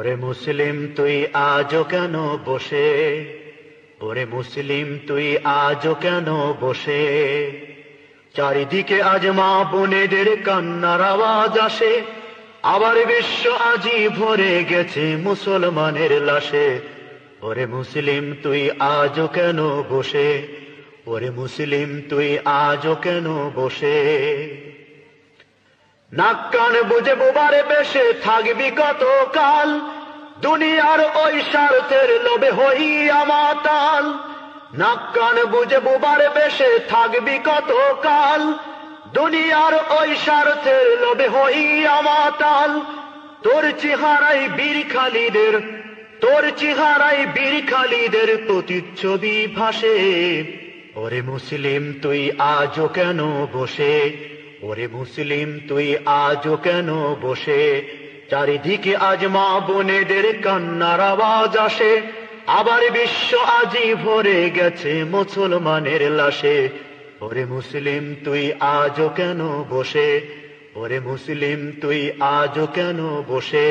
ওরে মুসলিম তুই আজও কেন বসে, ওরে মুসলিম তুই আজও কেন বসে। চারিদিকে আজ মা বোনেদের কান্নার আওয়াজ আসে, আবার বিশ্ব আজি ভরে গেছে মুসলমানের লাশে। ওরে মুসলিম তুই আজও কেন বসে, ওরে মুসলিম তুই আজও কেন বসে। নাক কান বুঝে বোবারে বেশে থাকবি কত কাল, দুনিয়ার ওই স্বার্থের লোভে হইয়া মাতাল। নাক কান বুঝে বোবারে বেশে থাকবি কত কাল, দুনিয়ার ওই স্বার্থের লোভে হইয়া মাতাল। তোর চেহারাই বীর খালিদের, তোর চেহারাই বীর খালিদের প্রতিচ্ছবি ভাসে। ওরে মুসলিম তুই আজও কেন বসে, ওরে মুসলিম তুই আজও কেন বসে। চারিদিকে আজ মা বোনেদের কান্নার আওয়াজ আসে, আবার বিশ্ব আজি ভরে গেছে মুসলমানের লাশে। ওরে মুসলিম তুই আজও কেন বসে, ওরে মুসলিম তুই আজও কেন বসে।